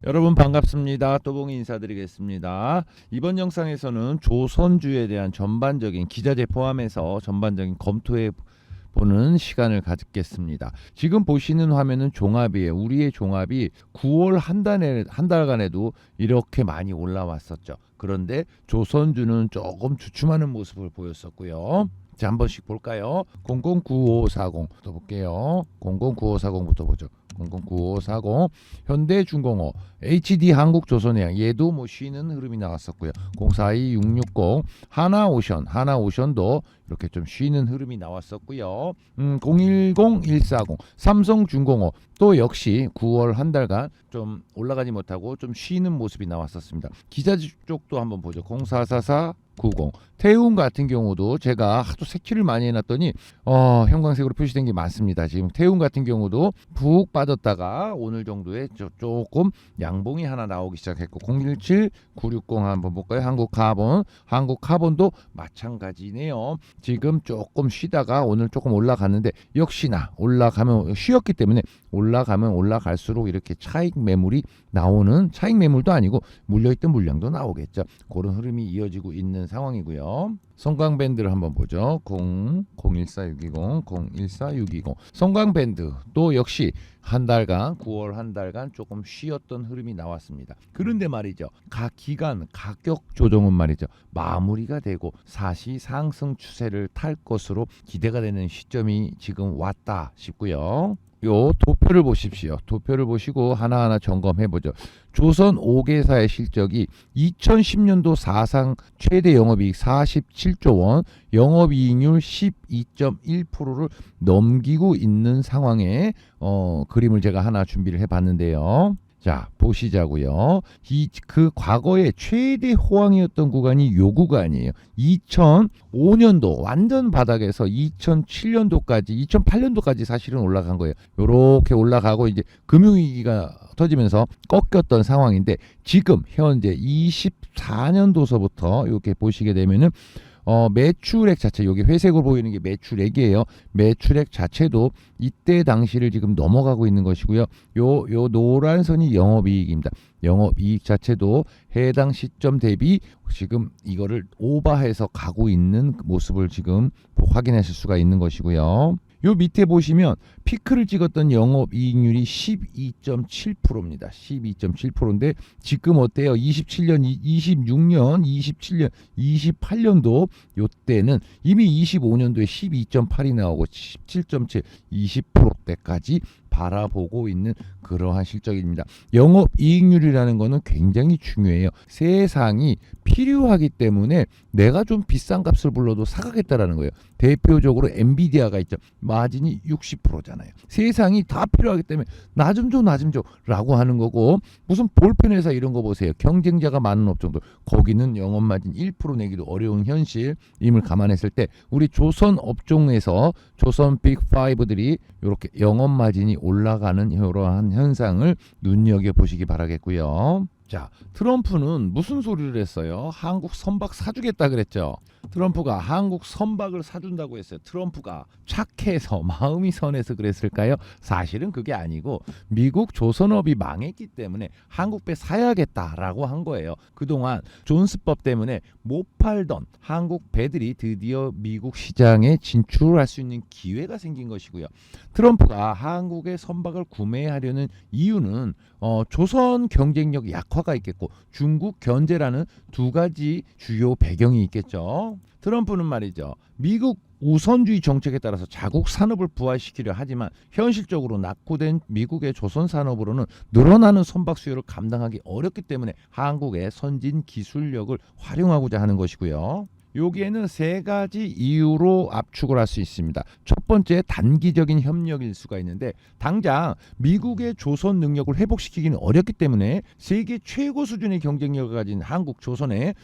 여러분 반갑습니다. 또봉이 인사드리겠습니다. 이번 영상에서는 조선주에 대한 전반적인 기자재 포함해서 전반적인 검토해 보는 시간을 갖겠습니다. 지금 보시는 화면은 종합이에요. 우리의 종합이 9월 한 달간에도 이렇게 많이 올라왔었죠. 그런데 조선주는 조금 주춤하는 모습을 보였었고요. 자, 한 번씩 볼까요? 009540부터 볼게요. 009540부터 보죠. 009540 현대중공업 HD 한국조선해양 얘도 뭐 쉬는 흐름이 나왔었고요. 042660 하나오션도 이렇게 좀 쉬는 흐름이 나왔었고요. 010140 삼성중공업 또 역시 9월 한 달간 좀 올라가지 못하고 좀 쉬는 모습이 나왔었습니다. 기자재 쪽도 한번 보죠. 044490 태운 같은 경우도 제가 하도 색칠을 많이 해놨더니 형광색으로 표시된 게 많습니다. 지금 태운 같은 경우도 푹 빠졌다가 오늘 정도에 조금 양봉이 하나 나오기 시작했고 017960 한번 볼까요? 한국카본도 마찬가지네요. 지금 조금 쉬다가 오늘 조금 올라갔는데 역시나 올라가면 쉬었기 때문에 올라가면 올라갈수록 이렇게 차익 매물이 나오는 차익 매물도 아니고 물려있던 물량도 나오겠죠. 그런 흐름이 이어지고 있는 상황이고요. 성광밴드를 한번 보죠. 014620 성광밴드 또 역시 한 달간 9월 한 달간 조금 쉬었던 흐름이 나왔습니다. 그런데 말이죠. 각 기간 가격 조정은 말이죠. 마무리가 되고 사시 상승 추세를 탈 것으로 기대가 되는 시점이 지금 왔다 싶고요. 요 도표를 보십시오. 도표를 보시고 하나하나 점검해 보죠. 조선 5개사의 실적이 2010년도 사상 최대 영업이익 47조 원, 영업이익률 12.1%를 넘기고 있는 상황에 그림을 제가 하나 준비를 해봤는데요. 자, 보시자고요. 그 과거에 최대 호황이었던 구간이 요 구간이에요. 2005년도 완전 바닥에서 2007년도까지 2008년도까지 사실은 올라간 거예요. 요렇게 올라가고 이제 금융위기가 터지면서 꺾였던 상황인데 지금 현재 24년도서부터 이렇게 보시게 되면은 매출액 자체 여기 회색으로 보이는 게 매출액이에요. 매출액 자체도 이때 당시를 지금 넘어가고 있는 것이고요. 요 노란 선이 영업이익입니다. 영업이익 자체도 해당 시점 대비 지금 이거를 오버해서 가고 있는 모습을 지금 확인하실 수가 있는 것이고요. 요 밑에 보시면 피크를 찍었던 영업이익률이 12.7%입니다. 12.7%인데 지금 어때요? 27년, 26년, 27년, 28년도 요때는 이미 25년도에 12.8이 나오고 17.7, 20%대까지 바라보고 있는 그러한 실적입니다. 영업이익률이라는 것은 굉장히 중요해요. 세상이 필요하기 때문에 내가 좀 비싼 값을 불러도 사가겠다라는 거예요. 대표적으로 엔비디아가 있죠. 마진이 60%잖아요. 세상이 다 필요하기 때문에 나 좀 줘 라고 하는 거고 무슨 볼펜 회사 이런 거 보세요. 경쟁자가 많은 업종들 거기는 영업 마진 1% 내기도 어려운 현실임을 감안했을 때 우리 조선 업종에서 조선 빅5들이 이렇게 영업 마진이 올라가는 이러한 현상을 눈여겨보시기 바라겠고요. 자, 트럼프는 무슨 소리를 했어요? 한국 선박 사주겠다 그랬죠. 트럼프가 한국 선박을 사준다고 했어요. 트럼프가 착해서 마음이 선해서 그랬을까요? 사실은 그게 아니고 미국 조선업이 망했기 때문에 한국 배 사야겠다라고 한 거예요. 그동안 존스법 때문에 못 팔던 한국 배들이 드디어 미국 시장에 진출할 수 있는 기회가 생긴 것이고요. 트럼프가 한국의 선박을 구매하려는 이유는 조선 경쟁력 약화가 있겠고 중국 견제라는 두 가지 주요 배경이 있겠죠. 트럼프는 말이죠. 미국 우선주의 정책에 따라서 자국 산업을 부활시키려 하지만 현실적으로 낙후된 미국의 조선 산업으로는 늘어나는 선박 수요를 감당하기 어렵기 때문에 한국의 선진 기술력을 활용하고자 하는 것이고요. 여기에는 세 가지 이유로 압축을 할 수 있습니다. 첫 번째 단기적인 협력일 수가 있는데 당장 미국의 조선 능력을 회복시키기는 어렵기 때문에 세계 최고 수준의 경쟁력을 가진 한국 조선의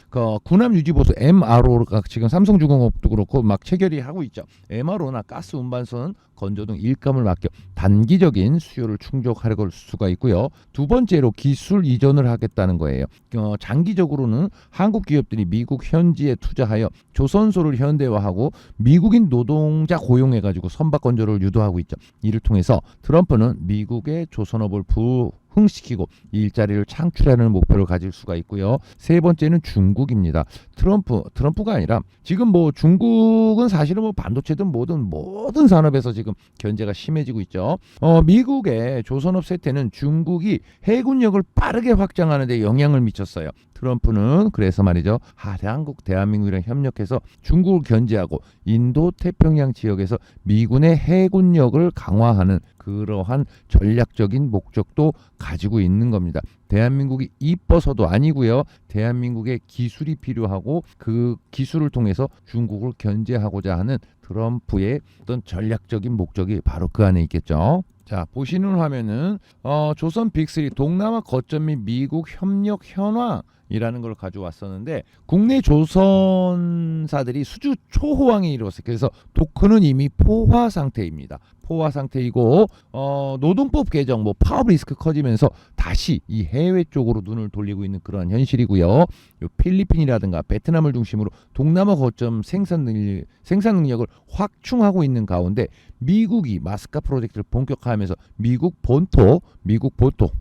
군함 유지보수 MRO가 지금 삼성중공업도 그렇고 막 체결이 하고 있죠. MRO나 가스 운반선 건조 등 일감을 맡겨 단기적인 수요를 충족할 수가 있고요. 두 번째로 기술 이전을 하겠다는 거예요. 장기적으로는 한국 기업들이 미국 현지에 투자하여 조선소를 현대화하고 미국인 노동자 고용해가지고 선박 건조를 유도하고 있죠. 이를 통해서 트럼프는 미국의 조선업을 흥시키고 일자리를 창출하는 목표를 가질 수가 있고요. 세 번째는 중국입니다. 트럼프가 아니라 지금 뭐 중국은 사실은 뭐 반도체든 모든 산업에서 지금 견제가 심해지고 있죠. 미국의 조선업 세태는 중국이 해군력을 빠르게 확장하는 데 영향을 미쳤어요. 트럼프는 그래서 말이죠. 한국, 대한민국이랑 협력해서 중국을 견제하고 인도 태평양 지역에서 미군의 해군력을 강화하는 그러한 전략적인 목적도 가지고 있는 겁니다. 대한민국이 이뻐서도 아니고요. 대한민국의 기술이 필요하고 그 기술을 통해서 중국을 견제하고자 하는 트럼프의 어떤 전략적인 목적이 바로 그 안에 있겠죠. 자, 보시는 화면은 조선 빅3 동남아 거점 및 미국 협력 현황이라는 걸 가져왔었는데 국내 조선사들이 수주 초호황에 이르렀어요. 그래서 토큰은 이미 포화 상태입니다. 포화 상태이고 노동법 개정, 뭐 파업 리스크 커지면서 다시 이 해외 쪽으로 눈을 돌리고 있는 그런 현실이고요. 요 필리핀이라든가 베트남을 중심으로 동남아 거점 생산 능력을 확충하고 있는 가운데 미국이 마스카 프로젝트를 본격화하면서 미국 본토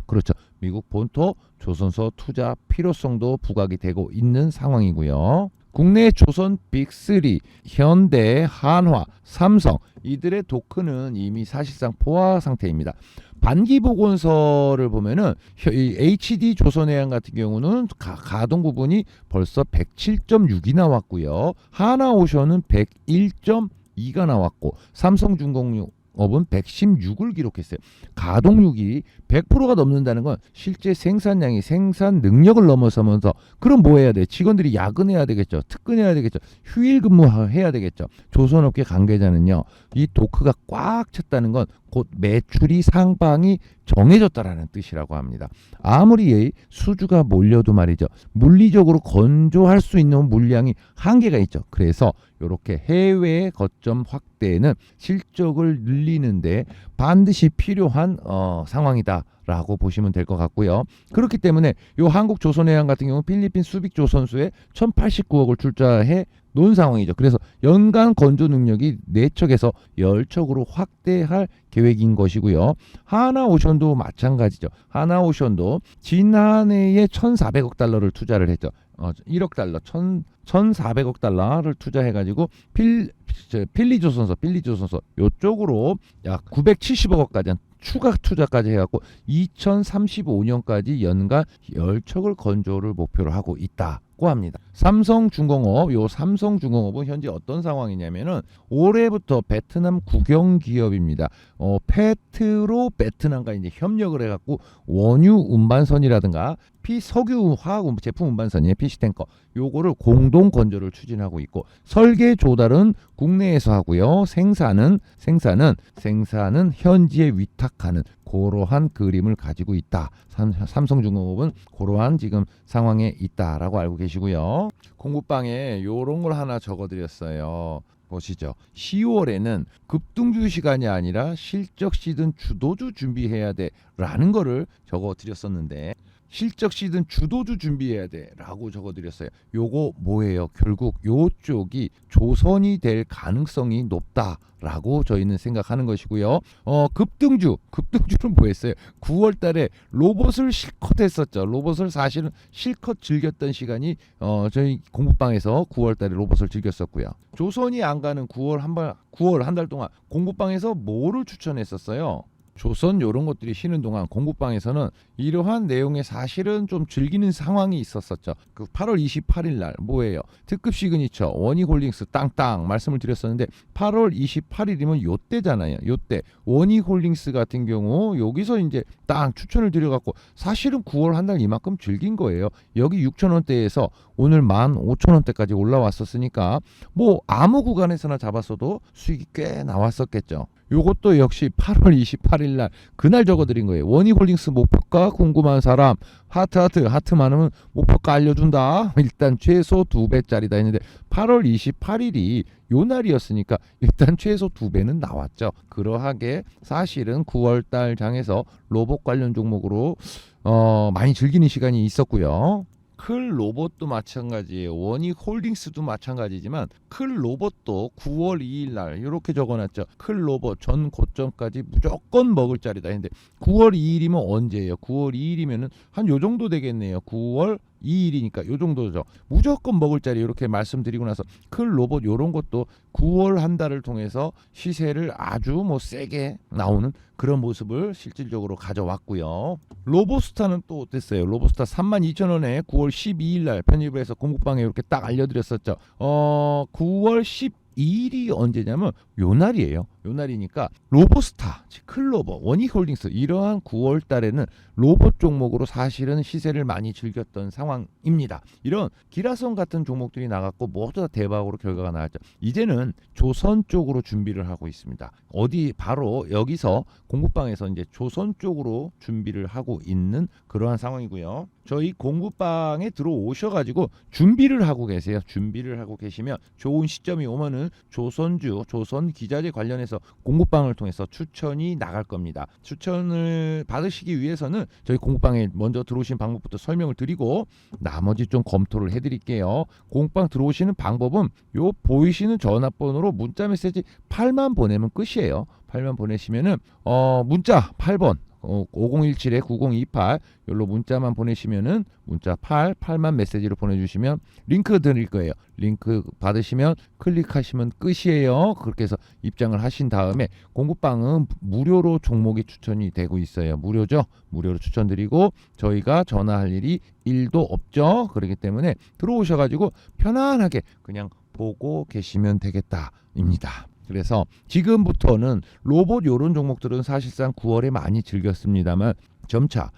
그렇죠. 미국 본토 조선소 투자 필요성도 부각이 되고 있는 상황이고요. 국내 조선 빅3 현대, 한화, 삼성 이들의 토큰은 이미 사실상 포화 상태입니다. 반기 보건서를 보면은 HD 조선해양 같은 경우는 가동 부분이 벌써 107.6이 나왔고요. 하나오션은 101.2가 나왔고 삼성중공업은 116을 기록했어요. 가동률이 100%가 넘는다는 건 실제 생산량이 생산 능력을 넘어서면서 그럼 뭐 해야 돼? 직원들이 야근해야 되겠죠. 특근해야 되겠죠. 휴일 근무해야 되겠죠. 조선업계 관계자는요. 이 도크가 꽉 찼다는 건 곧 매출이 상방이 정해졌다라는 뜻이라고 합니다. 아무리 수주가 몰려도 말이죠. 물리적으로 건조할 수 있는 물량이 한계가 있죠. 그래서 이렇게 해외 거점 확대는 실적을 늘리는데 반드시 필요한 상황이다라고 보시면 될 것 같고요. 그렇기 때문에 요 한국조선해양 같은 경우 필리핀 수빅조선소에 1,089억을 출자해 놓은 상황이죠. 그래서 연간 건조 능력이 4척에서 10척으로 확대할 계획인 것이고요. 하나오션도 마찬가지죠. 하나오션도 지난해에 1,400억 달러를 투자를 했죠. 1억 달러, 1,400억 달러를 투자해가지고 필리조선소 요쪽으로 약 970억까지 추가 투자까지 해갖고 2035년까지 연간 10척을 건조를 목표로 하고 있다고 합니다. 삼성중공업은 현재 어떤 상황이냐면은 올해부터 베트남 국영 기업입니다. 페트로 베트남과 이제 협력을 해갖고 원유 운반선이라든가 석유 화학 제품 운반선이에요. 피시탱커 요거를 공동 건조를 추진하고 있고 설계 조달은 국내에서 하고요. 생산은 현지에 위탁하는 그러한 그림을 가지고 있다. 삼성중공업은 그러한 지금 상황에 있다라고 알고 계시고요. 공부방에 요런 걸 하나 적어드렸어요. 보시죠. 10월에는 급등주 시간이 아니라 실적 시즌 주도주 준비해야 돼라는 거를 적어드렸었는데 실적 시즌 주도주 준비해야 돼라고 적어드렸어요. 요거 뭐예요? 결국 요쪽이 조선이 될 가능성이 높다라고 저희는 생각하는 것이고요. 급등주는 뭐였어요? 9월달에 로봇을 실컷 했었죠. 로봇을 사실은 실컷 즐겼던 시간이 저희 공부방에서 9월달에 로봇을 즐겼었고요. 조선이 안 가는 9월 한 달 동안 공부방에서 뭐를 추천했었어요? 조선 이런 것들이 쉬는 동안 공부방에서는 이러한 내용에 사실은 좀 즐기는 상황이 있었었죠. 그 8월 28일 날 뭐예요? 특급 시그니처 원희홀딩스 땅땅 말씀을 드렸었는데 8월 28일이면 요때잖아요. 요때 원희홀딩스 같은 경우 여기서 이제 땅 추천을 드려갖고 사실은 9월 한 달 이만큼 즐긴 거예요. 여기 6,000원대에서 오늘 15,000원대까지 올라왔었으니까 뭐 아무 구간에서나 잡았어도 수익이 꽤 나왔었겠죠. 요것도 역시 8월 28일 날 그날 적어드린 거예요. 원희홀딩스 목표가 궁금한 사람 하트 많으면 목표가 알려준다. 일단 최소 2배짜리다 했는데 8월 28일이 요 날이었으니까 일단 최소 2배는 나왔죠. 그러하게 사실은 9월달 장에서 로봇 관련 종목으로 많이 즐기는 시간이 있었고요. 클 로봇도 마찬가지예요. 원익 홀딩스도 마찬가지지만 클 로봇도 9월 2일 날 이렇게 적어놨죠. 클 로봇 전 고점까지 무조건 먹을 자리다 했는데 9월 2일이면 언제예요? 9월 2일이면은 한 요 정도 되겠네요. 9월 2일이니까 요 정도죠. 무조건 먹을 자리 이렇게 말씀드리고 나서 클 로봇 요런 것도 9월 한 달을 통해서 시세를 아주 뭐 세게 나오는 그런 모습을 실질적으로 가져왔고요. 로보스타는 또 어땠어요? 로보스타 32,000원에 9월 12일 날 편입을 해서 공급방에 이렇게 딱 알려드렸었죠. 9월 12일이 언제냐면 요 날이에요. 요 날이니까 로보스타, 클로버, 원익홀딩스 이러한 9월 달에는 로봇 종목으로 사실은 시세를 많이 즐겼던 상황입니다. 이런 기라성 같은 종목들이 나갔고 모두 다 대박으로 결과가 나왔죠. 이제는 조선 쪽으로 준비를 하고 있습니다. 어디 바로 여기서 공급방에서 이제 조선 쪽으로 준비를 하고 있는 그러한 상황이고요. 저희 공급방에 들어오셔가지고 준비를 하고 계세요. 준비를 하고 계시면 좋은 시점이 오면은 조선주, 조선 기자재 관련해서 공급방을 통해서 추천이 나갈 겁니다. 추천을 받으시기 위해서는 저희 공급방에 먼저 들어오신 방법부터 설명을 드리고 나머지 좀 검토를 해드릴게요. 공급방 들어오시는 방법은 요 보이시는 전화번호로 문자 메시지 8만 보내면 끝이에요. 8만 보내시면은 문자 8번 5017-9028 여기로 문자만 보내시면은 문자 8만 메시지로 보내주시면 링크 드릴 거예요. 링크 받으시면 클릭하시면 끝이에요. 그렇게 해서 입장을 하신 다음에 공급방은 무료로 종목이 추천이 되고 있어요. 무료죠. 무료로 추천드리고 저희가 전화할 일이 1도 없죠. 그렇기 때문에 들어오셔가지고 편안하게 그냥 보고 계시면 되겠다입니다. 그래서 지금부터는 로봇 요런 종목들은 사실상 9월에 많이 즐겼습니다만 점차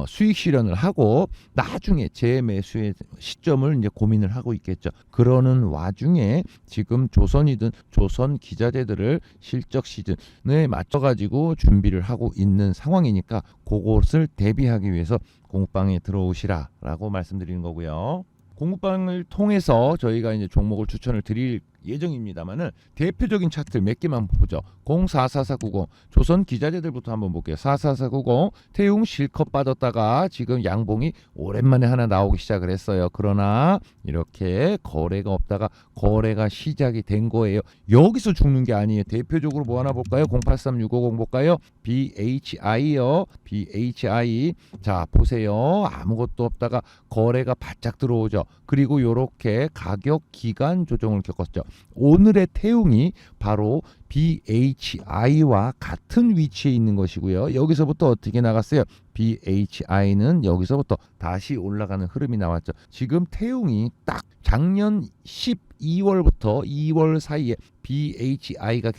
수익 실현을 하고 나중에 재매수의 시점을 이제 고민을 하고 있겠죠. 그러는 와중에 지금 조선이든 조선 기자재들을 실적 시즌에 맞춰가지고 준비를 하고 있는 상황이니까 그것을 대비하기 위해서 공급방에 들어오시라라고 말씀드리는 거고요. 공급방을 통해서 저희가 이제 종목을 추천을 드릴 예정입니다만은 대표적인 차트를 몇 개만 보죠. 044490 조선 기자재들부터 한번 볼게요. 44490 태웅 실컷 빠졌다가 지금 양봉이 오랜만에 하나 나오기 시작을 했어요. 그러나 이렇게 거래가 없다가 거래가 시작이 된 거예요. 여기서 죽는 게 아니에요. 대표적으로 뭐 하나 볼까요? 083650 볼까요? BHI요. BHI 자 보세요. 아무것도 없다가 거래가 바짝 들어오죠. 그리고 이렇게 가격 기간 조정을 겪었죠. 오늘의 태웅이 바로 BHI와 같은 위치에 있는 것이고요. 여기서부터 어떻게 나갔어요? BHI는 여기서부터 다시 올라가는 흐름이 나왔죠. 지금 태웅이 딱 작년 12월부터 2월 사이에 BHI가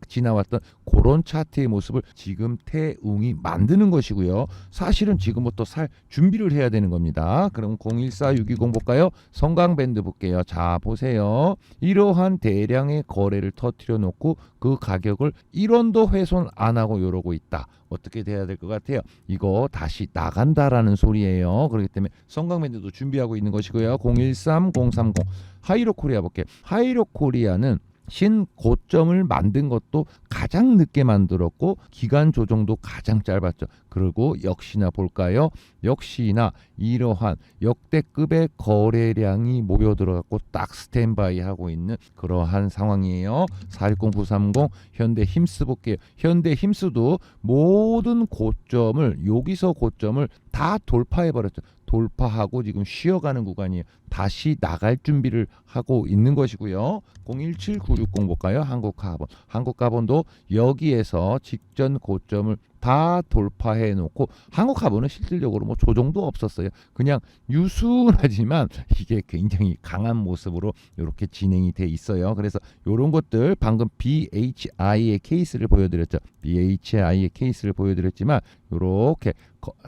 지나왔던 그런 차트의 모습을 지금 태웅이 만드는 것이고요. 사실은 지금부터 살 준비를 해야 되는 겁니다. 그럼 014620 볼까요? 성강밴드 볼게요. 자 보세요. 이러한 대량의 거래를 터뜨려 놓고 그 가격을 1원도 훼손 안 하고 이러고 있다. 어떻게 돼야 될 것 같아요? 이거 다시 나간다라는 소리예요. 그렇기 때문에 성강밴드도 준비하고 있는 것이고요. 013030 하이로코리아 볼게요. 하이로코리아는 신고점을 만든 것도 가장 늦게 만들었고 기간 조정도 가장 짧았죠. 그리고 역시나 볼까요? 역시나 이러한 역대급의 거래량이 모여들어갖고 딱 스탠바이 하고 있는 그러한 상황이에요. 410930 현대힘스 볼게요. 현대힘스도 모든 고점을 여기서 고점을 다 돌파해버렸죠. 돌파하고 지금 쉬어가는 구간이에요. 다시 나갈 준비를 하고 있는 것이고요. 017960 볼까요? 한국카본. 한국카본도 여기에서 직전 고점을 다 돌파해 놓고 한국카본은 실질적으로 뭐 조정도 없었어요. 그냥 유순하지만 이게 굉장히 강한 모습으로 이렇게 진행이 돼 있어요. 그래서 이런 것들 방금 BHI의 케이스를 보여드렸죠. BHI의 케이스를 보여드렸지만 이렇게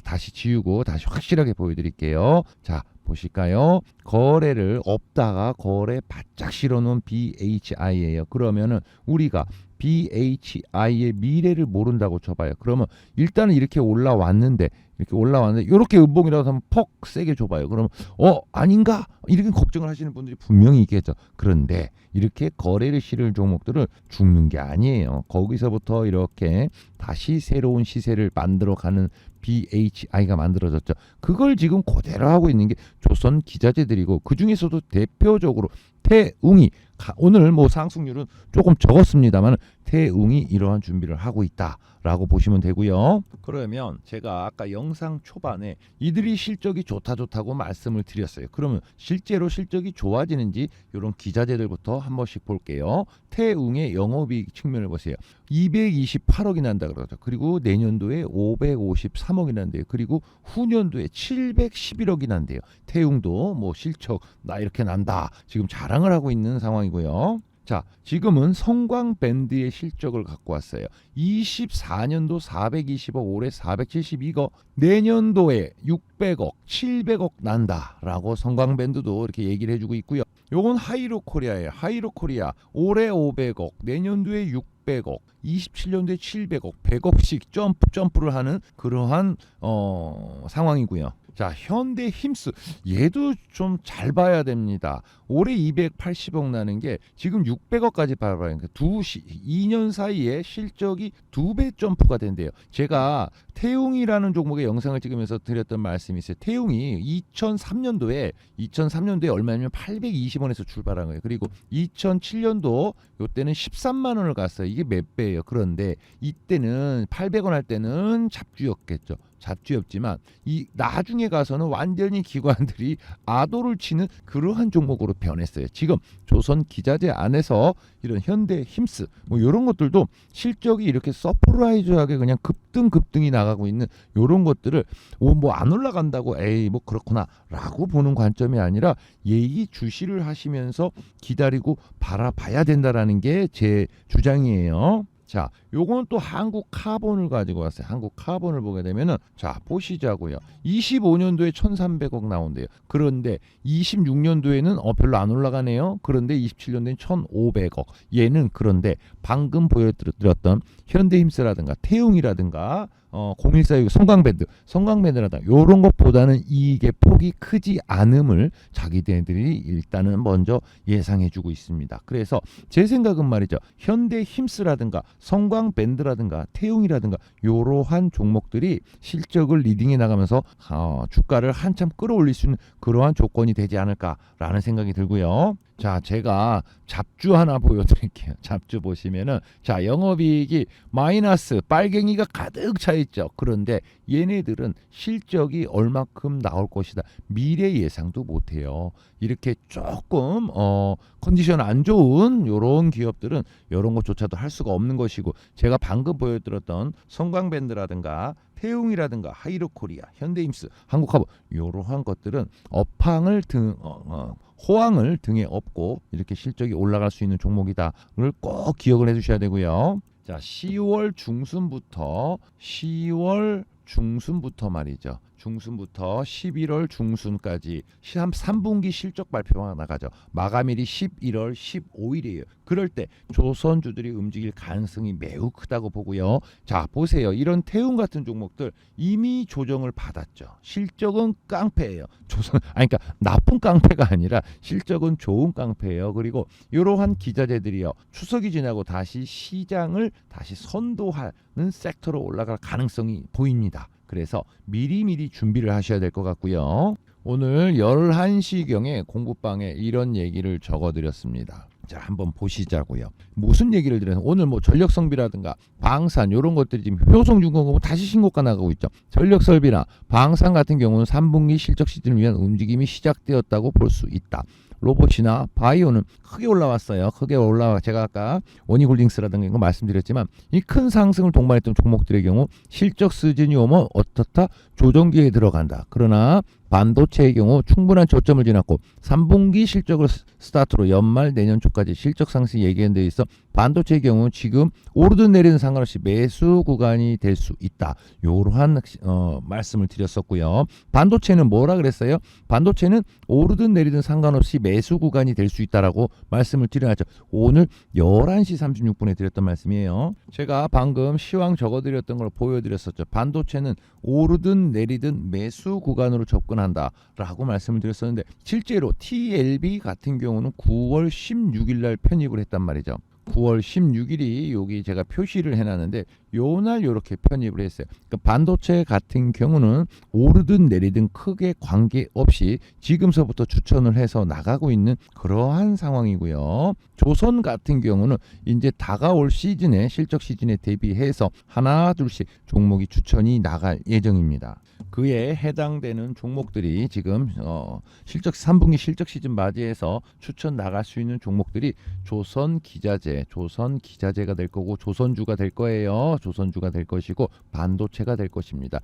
다시 지우고 다시 확실하게 보여드릴게요. 자 보실까요? 거래를 없다가 거래 바짝 실어놓은 BHI예요. 그러면은 우리가 BHI의 미래를 모른다고 쳐봐요. 그러면 일단은 이렇게 올라왔는데 이렇게 음봉이라도 한번 퍽 세게 줘봐요. 그러면 아닌가? 이렇게 걱정을 하시는 분들이 분명히 있겠죠. 그런데 이렇게 거래를 실을 종목들은 죽는 게 아니에요. 거기서부터 이렇게 다시 새로운 시세를 만들어가는 BHI가 만들어졌죠. 그걸 지금 그대로 하고 있는 게 조선 기자재들이고 그 중에서도 대표적으로 태웅이 오늘 뭐 상승률은 조금 적었습니다만 태웅이 이러한 준비를 하고 있다라고 보시면 되고요. 그러면 제가 아까 영상 초반에 이들이 실적이 좋다고 말씀을 드렸어요. 그러면 실제로 실적이 좋아지는지 이런 기자재들부터 한 번씩 볼게요. 태웅의 영업이익 측면을 보세요. 228억이 난다 그러죠. 그리고 내년도에 553억이 난대요. 그리고 후년도에 711억이 난대요. 태웅도 뭐 실적 나 이렇게 난다 지금 자랑을 하고 있는 상황이고요. 자, 지금은 성광밴드의 실적을 갖고 왔어요. 24년도 420억, 올해 472억, 내년도에 600억, 700억 난다라고 성광밴드도 이렇게 얘기를 해주고 있고요. 요건 하이로코리아예요. 하이로코리아 올해 500억, 내년도에 600억, 27년도에 700억, 100억씩 점프를 하는 그러한 상황이고요. 자, 현대힘스 얘도 좀 잘 봐야 됩니다. 올해 280억 나는 게 지금 600억까지 봐봐요. 그러니까 2년 사이에 실적이 2배 점프가 된대요. 제가 태웅이라는 종목의 영상을 찍으면서 드렸던 말씀이 있어요. 태웅이 2003년도에 얼마냐면 820원에서 출발한 거예요. 그리고 2007년도 이때는 13만 원을 갔어요. 이게 몇 배예요. 그런데 이때는 800원 할 때는 잡주였겠죠. 잡주였지만 이 나중에 가서는 완전히 기관들이 아도를 치는 그러한 종목으로 변했어요. 지금 조선 기자재 안에서 이런 현대힘스 뭐 이런 것들도 실적이 이렇게 서프라이즈하게 그냥 급등이 나가고 있는 이런 것들을 뭐 안 올라간다고 에이 뭐 그렇구나라고 보는 관점이 아니라 예의주시를 하시면서 기다리고 바라봐야 된다라는 게 제 주장이에요. 자, 요건 또 한국카본을 가지고 왔어요. 한국카본을 보게 되면은 자, 보시자고요. 25년도에 1,300억 나온대요. 그런데 26년도에는 별로 안 올라가네요. 그런데 27년도엔 1,500억. 얘는 그런데 방금 보여드렸던 현대힘스라든가 태웅이라든가 0146 성광밴드라든가 요런 것보다는 이익의 폭이 크지 않음을 자기네들이 일단은 먼저 예상해주고 있습니다. 그래서 제 생각은 말이죠. 현대힘스라든가 성광밴드라든가 태웅이라든가 요러한 종목들이 실적을 리딩해 나가면서 주가를 한참 끌어올릴 수 있는 그러한 조건이 되지 않을까라는 생각이 들고요. 자, 제가 잡주 하나 보여드릴게요. 잡주 보시면은 자, 영업이익이 마이너스 빨갱이가 가득 차 있죠. 그런데 얘네들은 실적이 얼마큼 나올 것이다. 미래 예상도 못해요. 이렇게 조금 컨디션 안 좋은 요런 기업들은 요런 것조차도 할 수가 없는 것이고, 제가 방금 보여드렸던 성광밴드라든가 태웅이라든가 하이로코리아, 현대힘스, 한국카본 이러한 것들은 호황을 등에 업고 이렇게 실적이 올라갈 수 있는 종목이다를 꼭 기억을 해주셔야 되고요. 자, 10월 중순부터 말이죠. 중순부터 11월 중순까지 3분기 실적 발표가 나가죠. 마감일이 11월 15일이에요. 그럴 때 조선주들이 움직일 가능성이 매우 크다고 보고요. 자, 보세요. 이런 태웅 같은 종목들 이미 조정을 받았죠. 실적은 깡패예요. 그러니까 나쁜 깡패가 아니라 실적은 좋은 깡패예요. 그리고 이러한 기자재들이요. 추석이 지나고 다시 시장을 다시 선도하는 섹터로 올라갈 가능성이 보입니다. 그래서 미리미리 준비를 하셔야 될 것 같고요. 오늘 11시경에 공부방에 이런 얘기를 적어드렸습니다. 자, 한번 보시자고요. 무슨 얘기를 드려요? 오늘 뭐 전력성비라든가 방산 이런 것들이 지금 효성중공업은 다시 신고가 나가고 있죠. 전력설비나 방산 같은 경우는 3분기 실적 시즌을 위한 움직임이 시작되었다고 볼 수 있다. 로봇이나 바이오는 크게 올라왔어요. 제가 아까 원희홀딩스라든가 이거 말씀드렸지만 이 큰 상승을 동반했던 종목들의 경우 실적 시즌이 오면 어떻다? 조정기에 들어간다. 그러나 반도체의 경우 충분한 저점을 지났고 3분기 실적을 스타트로 연말 내년 초까지 실적 상승이 예견되어 있어 반도체의 경우 지금 오르든 내리든 상관없이 매수 구간이 될 수 있다. 이러한 말씀을 드렸었고요. 반도체는 뭐라 그랬어요? 반도체는 오르든 내리든 상관없이 매수 구간이 될 수 있다라고 말씀을 드려야죠. 오늘 11시 36분에 드렸던 말씀이에요. 제가 방금 시황 적어드렸던 걸 보여드렸었죠. 반도체는 오르든 내리든 매수 구간으로 접근한다라고 말씀을 드렸었는데 실제로 TLB 같은 경우는 9월 16일 날 편입을 했단 말이죠. 9월 16일이 여기 제가 표시를 해놨는데 요날 요렇게 편입을 했어요. 그러니까 반도체 같은 경우는 오르든 내리든 크게 관계없이 지금서부터 추천을 해서 나가고 있는 그러한 상황이고요. 조선 같은 경우는 이제 다가올 시즌에 실적 시즌에 대비해서 하나 둘씩 종목이 추천이 나갈 예정입니다. 그에 해당되는 종목들이 지금 실적 3분기 실적 시즌 맞이해서 추천 나갈 수 있는 종목들이 조선기자재가 될 거고 조선주가 될 거예요. 조선주가 될 것이고 반도체가 될 것입니다.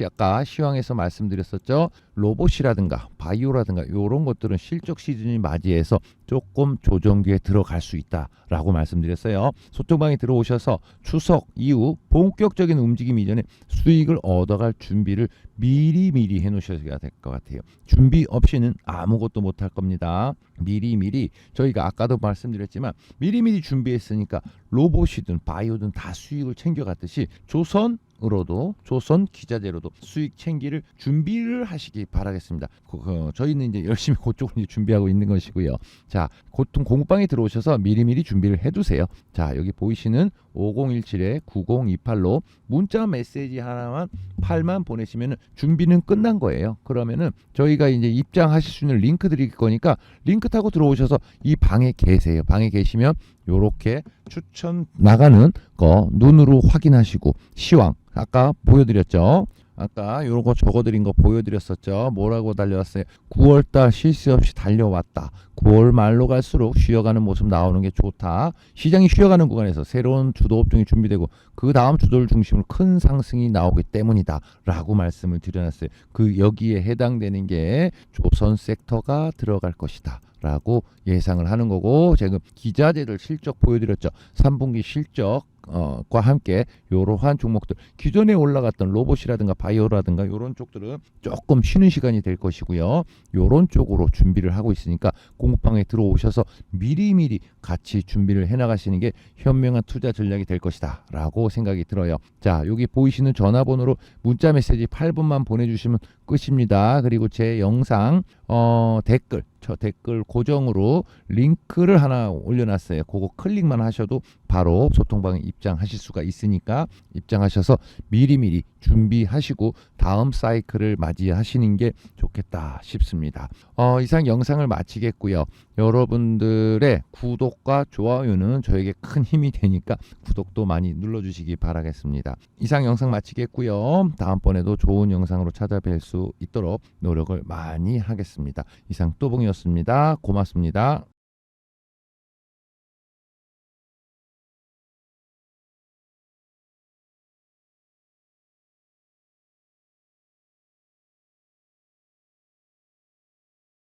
아까 시황에서 말씀드렸었죠. 로봇이라든가 바이오라든가 이런 것들은 실적 시즌이 맞이해서 조금 조정기에 들어갈 수 있다라고 말씀드렸어요. 소통방에 들어오셔서 추석 이후 본격적인 움직임 이전에 수익을 얻어갈 준비를 미리 해놓으셔야 될 것 같아요. 준비 없이는 아무것도 못할 겁니다. 미리 저희가 아까도 말씀드렸지만 미리 준비했으니까 로봇이든 바이오든 다 수익을 챙겨갔듯이 조선 기자재로도 수익 챙기를 준비를 하시기 바라겠습니다. 저희는 이제 열심히 그쪽으로 이제 준비하고 있는 것이고요. 자, 보통 공부방에 들어오셔서 미리 준비를 해두세요. 자, 여기 보이시는 5017-9028로 문자 메시지 하나만 8만 보내시면 준비는 끝난 거예요. 그러면은 저희가 이제 입장하실 수 있는 링크 드릴 거니까 링크 타고 들어오셔서 이 방에 계세요. 방에 계시면 요렇게 추천 나가는 거 눈으로 확인하시고 시황 아까 보여드렸죠. 아까 요런 거 적어드린 거 보여드렸었죠. 뭐라고 달려왔어요? 9월달 쉴 새 없이 달려왔다. 9월 말로 갈수록 쉬어가는 모습 나오는 게 좋다. 시장이 쉬어가는 구간에서 새로운 주도 업종이 준비되고 그 다음 주도를 중심으로 큰 상승이 나오기 때문이다 라고 말씀을 드려놨어요. 그 여기에 해당되는 게 조선 섹터가 들어갈 것이다 라고 예상을 하는 거고, 지금 기자재들 실적 보여드렸죠. 3분기 실적 과 함께 이러한 종목들, 기존에 올라갔던 로봇이라든가 바이오라든가 이런 쪽들은 조금 쉬는 시간이 될 것이고요. 이런 쪽으로 준비를 하고 있으니까 공부방에 들어오셔서 미리 같이 준비를 해나가시는 게 현명한 투자 전략이 될 것이다 라고 생각이 들어요. 자, 여기 보이시는 전화번호로 문자 메시지 8분만 보내주시면 끝입니다. 그리고 제 영상 댓글 고정으로 링크를 하나 올려놨어요. 그거 클릭만 하셔도 바로 소통방에 입장하실 수가 있으니까 입장하셔서 미리 준비하시고 다음 사이클을 맞이하시는 게 좋겠다 싶습니다. 이상 영상을 마치겠고요. 여러분들의 구독과 좋아요는 저에게 큰 힘이 되니까 구독도 많이 눌러주시기 바라겠습니다. 이상 영상 마치겠고요. 다음번에도 좋은 영상으로 찾아뵐 수 있도록 노력을 많이 하겠습니다. 이상 또봉이었습니다. 고맙습니다.